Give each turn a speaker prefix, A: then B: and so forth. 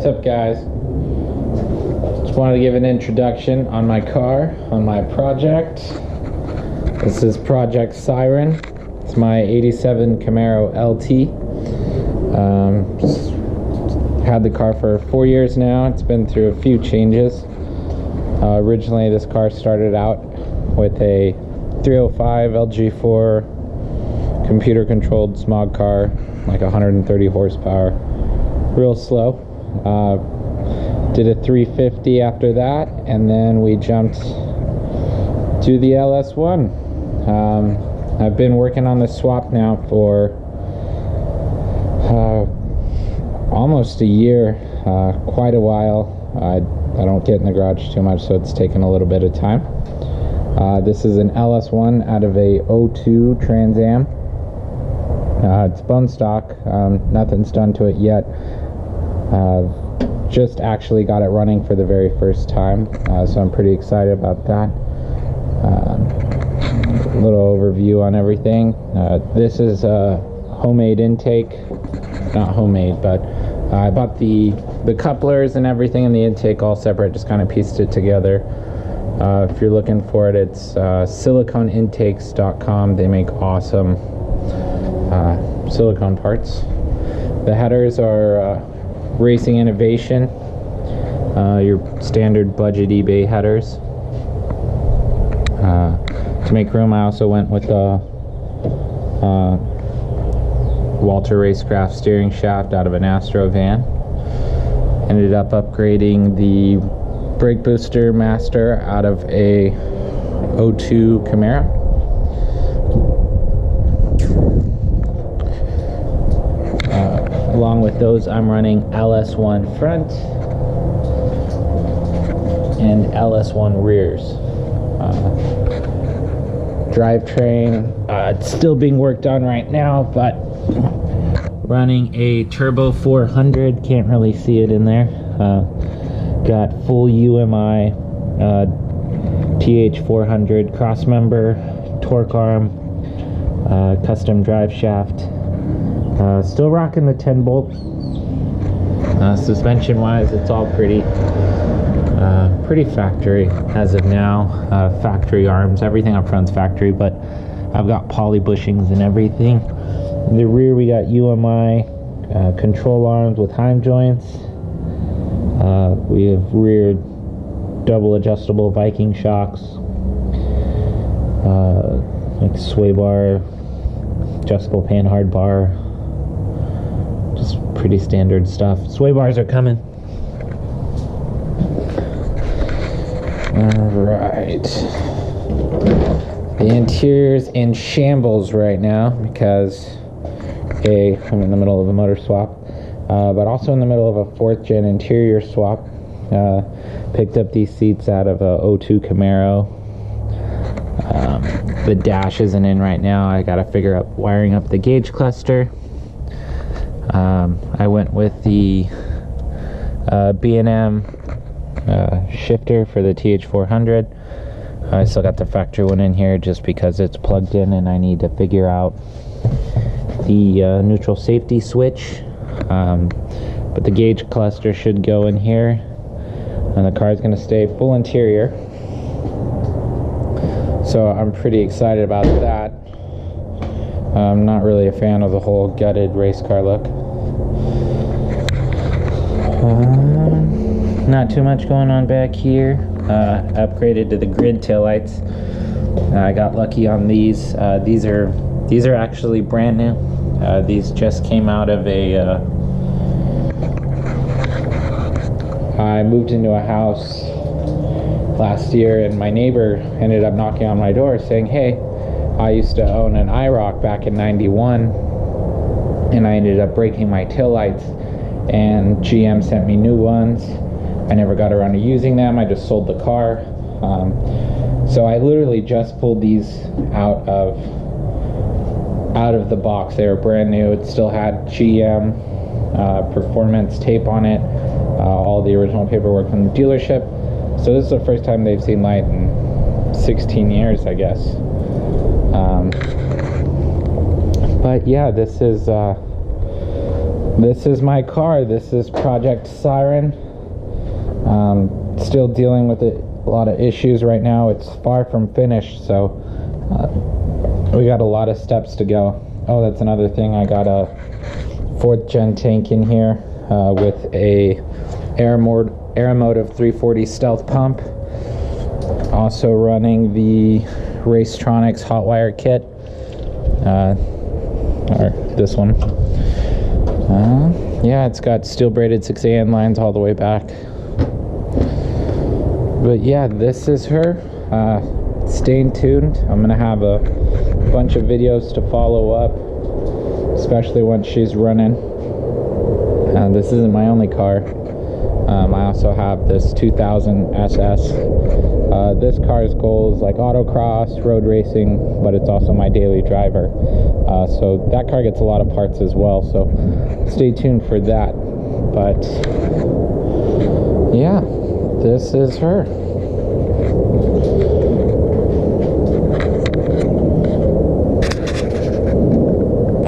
A: What's up, guys? Just wanted to give an introduction on my car, on my project. This is Project Siren. It's my 87 Camaro LT. Had the car for 4 years now. It's been through a few changes. Originally this car started out with a 305 LG4 computer controlled smog car, like 130 horsepower, real slow. Did a 350 after that, and then we jumped to the ls1. I've been working on this swap now for almost a year, quite a while. I don't get in the garage too much, so it's taken a little bit of time. This is an ls1 out of a 02 Trans Am. It's bone stock. Nothing's done to it yet. Just actually got it running for the very first time, so I'm pretty excited about that. A little overview on everything. This is a homemade intake. Not homemade, but I bought the couplers and everything in the intake all separate, just kind of pieced it together. If you're looking for it, it's siliconeintakes.com. They make awesome silicone parts. The headers are Racing Innovation, your standard budget eBay headers. To make room, I also went with the Walter Racecraft steering shaft out of an Astro van. Ended up upgrading the brake booster master out of a 02 Camaro. Along with those, I'm running ls1 front and ls1 rears. Drivetrain, it's still being worked on right now, but running a turbo 400. Can't really see it in there. Got full UMI th400 crossmember, torque arm, custom drive shaft. Still rocking the 10 bolt. Suspension wise, it's all pretty factory as of now. Factory arms, everything up front's factory, but I've got poly bushings and everything. In the rear we got UMI control arms with Heim joints. We have rear double adjustable Viking shocks, like sway bar, adjustable panhard bar. Just pretty standard stuff. Sway bars are coming. Alright. The interior's in shambles right now because I'm in the middle of a motor swap, but also in the middle of a 4th gen interior swap. Picked up these seats out of a 02 Camaro. The dash isn't in right now. I gotta figure out wiring up the gauge cluster. I went with the B&M shifter for the th400. I still got the factory one in here just because it's plugged in and I need to figure out the neutral safety switch. But the gauge cluster should go in here, and the car is going to stay full interior. So I'm pretty excited about that. I'm not really a fan of the whole gutted race car look. Not too much going on back here. Upgraded to the grid taillights. I got lucky on these. These are actually brand new. These just came out of I moved into a house last year, and my neighbor ended up knocking on my door saying, hey, I used to own an iroc back in '91, and I ended up breaking my taillights, and GM sent me new ones. I never got around to using them. I just sold the car. So I literally just pulled these out of the box. They were brand new. It still had GM performance tape on it, all the original paperwork from the dealership. So this is the first time they've seen light in 16 years, I guess. But yeah, this is This is my car. This is Project Siren. Still dealing with a lot of issues right now. It's far from finished, so we got a lot of steps to go. Oh, that's another thing. I got a 4th gen tank in here with a Aeromotive 340 stealth pump. Also running the Racetronics hot wire kit, or this one. Yeah, it's got steel braided 6AN lines all the way back. But yeah, this is her. Stay tuned. I'm gonna have a bunch of videos to follow up, especially once she's running. This isn't my only car. I also have this 2000 SS. This car's goal is like autocross, road racing, but it's also my daily driver. So that car gets a lot of parts as well, so stay tuned for that. But yeah, this is her.